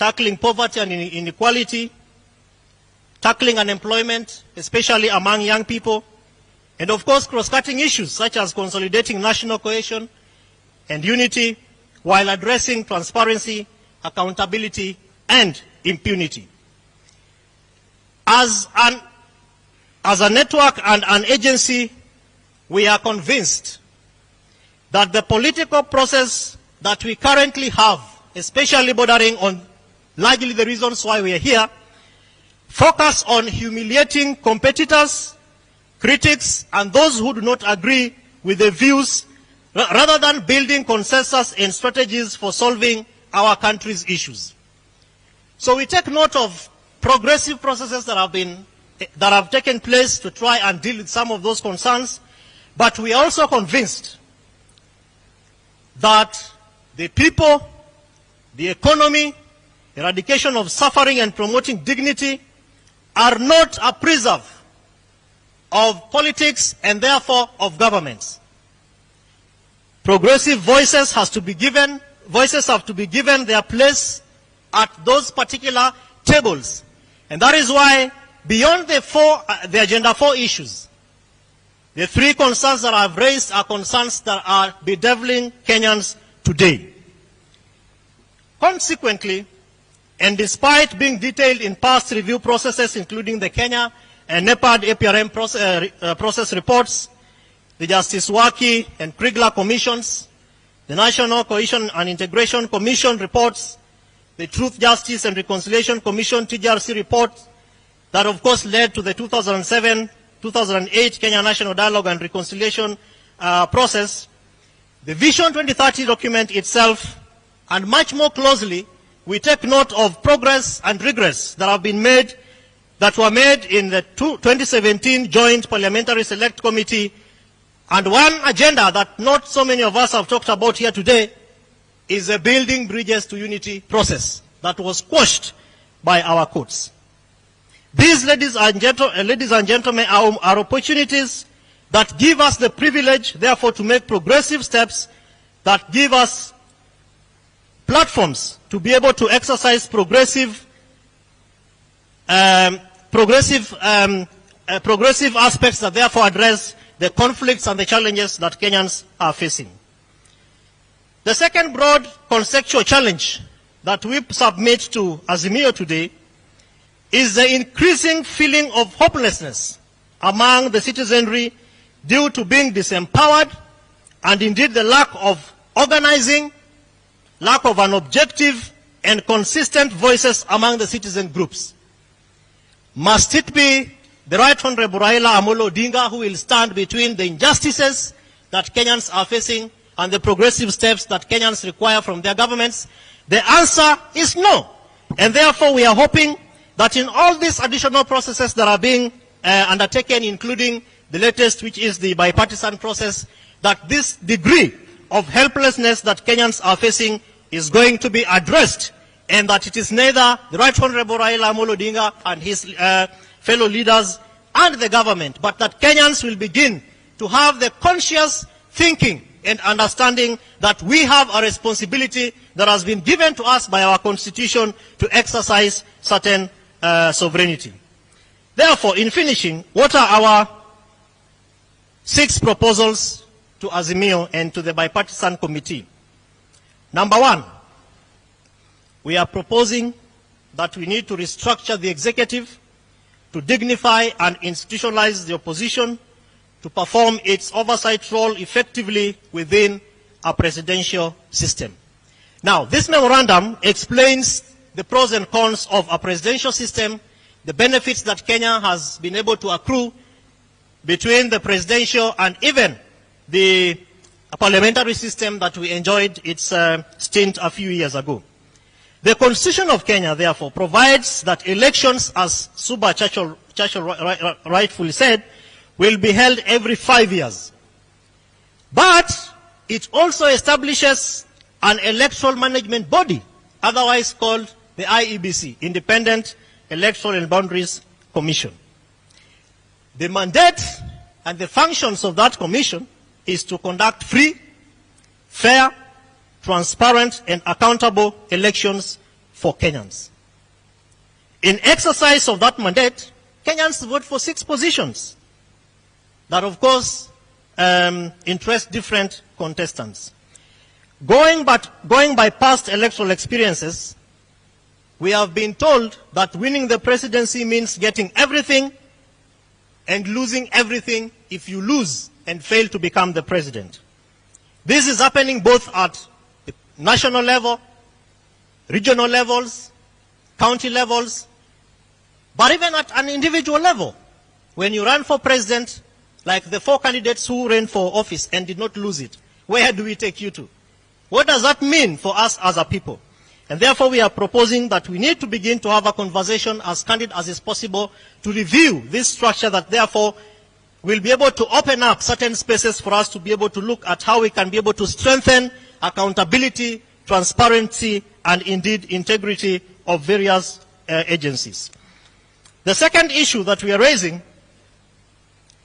tackling poverty and inequality, tackling unemployment, especially among young people, and of course cross-cutting issues such as consolidating national cohesion and unity while addressing transparency, accountability, and impunity. As a network and an agency, we are convinced that the political process that we currently have, especially bordering on largely the reasons why we are here, focus on humiliating competitors, critics, and those who do not agree with the views, rather than building consensus and strategies for solving our country's issues. So we take note of progressive processes that have taken place to try and deal with some of those concerns, but we are also convinced that the people, the economy, eradication of suffering and promoting dignity are not a preserve of politics and therefore of governments. Progressive voices have to be given their place at those particular tables. And that is why beyond the Agenda 4 issues, the three concerns that I've raised are concerns that are bedeviling Kenyans today. Consequently, and despite being detailed in past review processes, including the Kenya and NEPAD APRM process reports, the Justice Waki and Krigler commissions, the National Cohesion and Integration Commission reports, the Truth, Justice and Reconciliation Commission TJRC report that of course led to the 2007-2008 Kenya National Dialogue and Reconciliation process, the Vision 2030 document itself, and much more closely, we take note of progress and regress that were made in the 2017 Joint Parliamentary Select Committee. And one agenda that not so many of us have talked about here today is the Building Bridges to Unity process that was quashed by our courts. These, ladies and gentlemen, are opportunities that give us the privilege, therefore, to make progressive steps that give us platforms to be able to exercise progressive aspects that therefore address the conflicts and the challenges that Kenyans are facing. The second broad conceptual challenge that we submit to Azimio today is the increasing feeling of hopelessness among the citizenry due to being disempowered and indeed the lack of organizing, lack of an objective and consistent voices among the citizen groups. Must it be the Right Honorable Raila Odinga who will stand between the injustices that Kenyans are facing and the progressive steps that Kenyans require from their governments? The answer is no. And therefore we are hoping that in all these additional processes that are being undertaken, including the latest, which is the bipartisan process, that this degree of helplessness that Kenyans are facing is going to be addressed, and that it is neither the Right Honorable Raila Odinga and his fellow leaders and the government, but that Kenyans will begin to have the conscious thinking and understanding that we have a responsibility that has been given to us by our Constitution to exercise certain sovereignty. Therefore, in finishing, what are our 6 proposals to Azimio and to the bipartisan committee? Number 1, we are proposing that we need to restructure the executive to dignify and institutionalize the opposition to perform its oversight role effectively within a presidential system. Now, this memorandum explains the pros and cons of a presidential system, the benefits that Kenya has been able to accrue between the presidential and even the parliamentary system that we enjoyed its stint a few years ago. The Constitution of Kenya, therefore, provides that elections, as Suba Churchill rightfully said, will be held every 5 years. But it also establishes an electoral management body, otherwise called the IEBC, Independent Electoral and Boundaries Commission. The mandate and the functions of that commission is to conduct free, fair, transparent and accountable elections for Kenyans. In exercise of that mandate, Kenyans vote for 6 positions that, of course, interest different contestants. Going by past electoral experiences, we have been told that winning the presidency means getting everything and losing everything if you lose and fail to become the president. This is happening both at the national level, regional levels, county levels, but even at an individual level. When you run for president, like the 4 candidates who ran for office and did not lose it, where do we take you to? What does that mean for us as a people? And therefore, we are proposing that we need to begin to have a conversation as candid as is possible to review this structure that therefore will be able to open up certain spaces for us to be able to look at how we can be able to strengthen accountability, transparency, and indeed integrity of various agencies. The second issue that we are raising,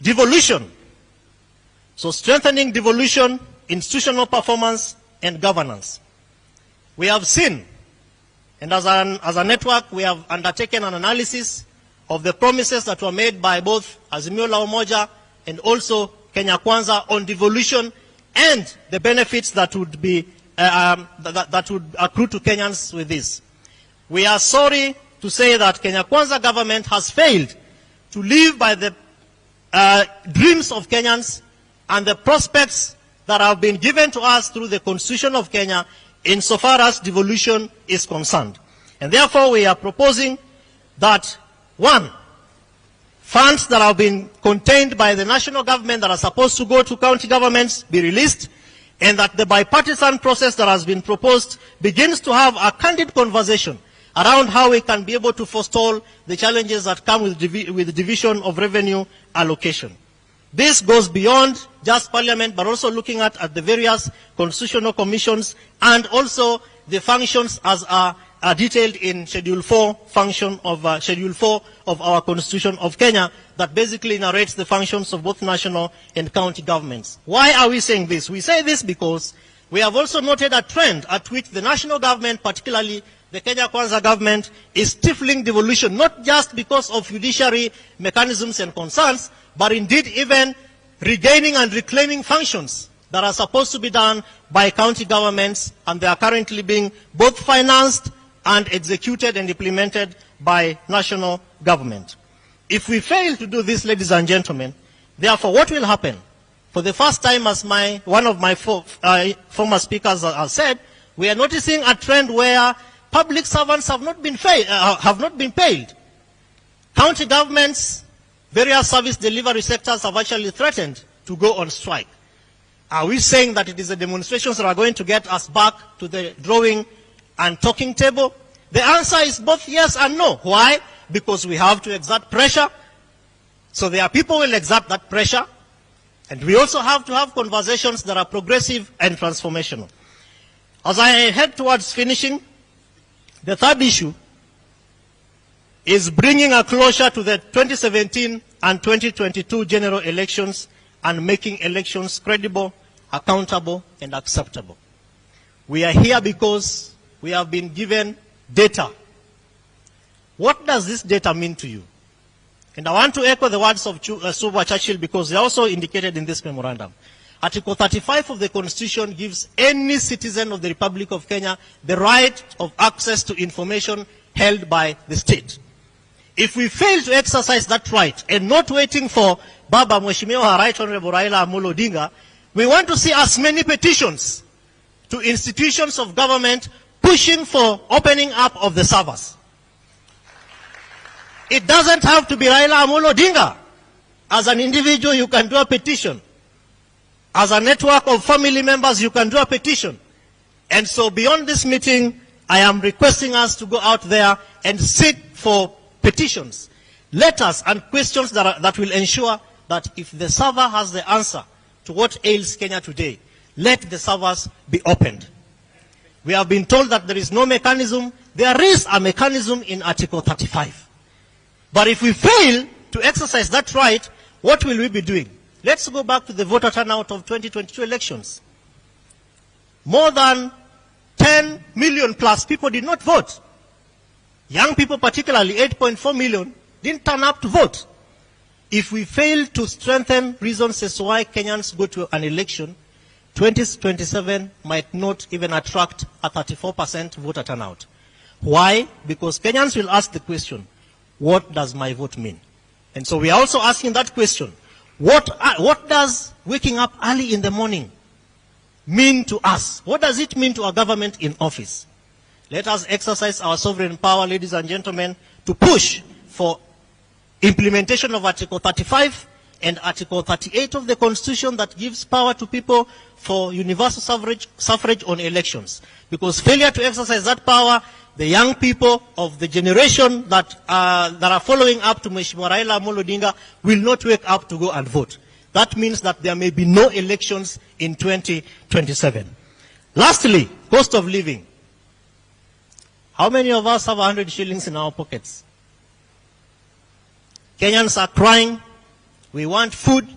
devolution. So strengthening devolution, institutional performance, and governance. We have seen, and as a network, we have undertaken an analysis of the promises that were made by both Azimio la Umoja and also Kenya Kwanza on devolution and the benefits that would be that would accrue to Kenyans with this. We are sorry to say that Kenya Kwanza government has failed to live by the dreams of Kenyans and the prospects that have been given to us through the Constitution of Kenya insofar as devolution is concerned. And therefore, we are proposing that, 1, funds that have been contained by the national government that are supposed to go to county governments be released, and that the bipartisan process that has been proposed begins to have a candid conversation around how we can be able to forestall the challenges that come with the division of revenue allocation. This goes beyond just Parliament, but also looking at the various constitutional commissions and also the functions as are detailed in Schedule 4 Schedule 4 of our Constitution of Kenya that basically narrates the functions of both national and county governments. Why are we saying this? We say this because we have also noted a trend at which the national government, particularly the Kenya Kwanza government, is stifling devolution, not just because of judiciary mechanisms and concerns, but indeed even regaining and reclaiming functions that are supposed to be done by county governments, and they are currently being both financed and executed and implemented by national government. If we fail to do this, ladies and gentlemen, therefore what will happen? For the first time, as one of my former speakers has said, we are noticing a trend where public servants have not been paid. County governments, various service delivery sectors have actually threatened to go on strike. Are we saying that it is the demonstrations that are going to get us back to the drawing and talking table? The answer is both yes and no. Why? Because we have to exert pressure. So there are people who will exert that pressure. And we also have to have conversations that are progressive and transformational. As I head towards finishing, the third issue is bringing a closure to the 2017 and 2022 general elections and making elections credible, accountable, and acceptable. We are here because we have been given data. What does this data mean to you? And I want to echo the words of Suva Churchill because they are also indicated in this memorandum. Article 35 of the Constitution gives any citizen of the Republic of Kenya the right of access to information held by the state. If we fail to exercise that right and not waiting for Baba Mheshimiwa Right Honorable Raila Odinga, we want to see as many petitions to institutions of government pushing for opening up of the servers. It doesn't have to be Raila Odinga. As an individual, you can do a petition. As a network of family members, you can do a petition. And so beyond this meeting, I am requesting us to go out there and seek for petitions, letters, and questions that will ensure that if the server has the answer to what ails Kenya today, let the servers be opened. We have been told that there is no mechanism. There is a mechanism in Article 35. But if we fail to exercise that right, what will we be doing? Let's go back to the voter turnout of 2022 elections. More than 10 million plus people did not vote. Young people, particularly 8.4 million, didn't turn up to vote. If we fail to strengthen reasons as to why Kenyans go to an election, 2027 might not even attract a 34% voter turnout. Why? Because Kenyans will ask the question, what does my vote mean? And so we are also asking that question. What does waking up early in the morning mean to us? What does it mean to a government in office? Let us exercise our sovereign power, ladies and gentlemen, to push for implementation of Article 35 and Article 38 of the Constitution that gives power to people for universal suffrage on elections. Because failure to exercise that power, the young people of the generation that are following up to Mheshimiwa Raila Odinga will not wake up to go and vote. That means that there may be no elections in 2027. Lastly, cost of living. How many of us have 100 shillings in our pockets? Kenyans are crying. We want food.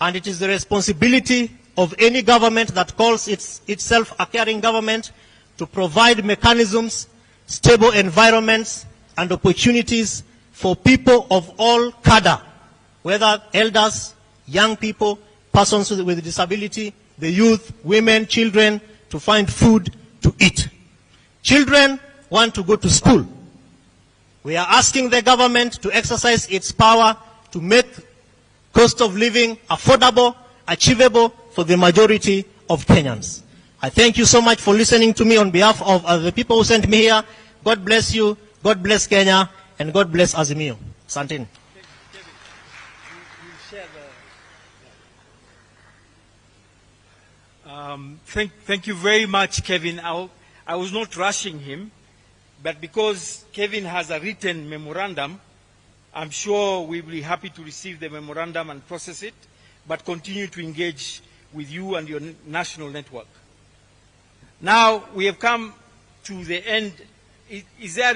And it is the responsibility of any government that calls itself a caring government to provide mechanisms, stable environments, and opportunities for people of all cadre, whether elders, young people, persons with disability, the youth, women, children, to find food to eat. Children want to go to school. We are asking the government to exercise its power to make cost of living affordable, achievable for the majority of Kenyans. I thank you so much for listening to me on behalf of the people who sent me here. God bless you, God bless Kenya, and God bless Azimio. Asanteni. Thank you very much, Kevin. I was not rushing him, but because Kevin has a written memorandum, I'm sure we'll be happy to receive the memorandum and process it, but continue to engage with you and your national network. Now, we have come to the end. Is there a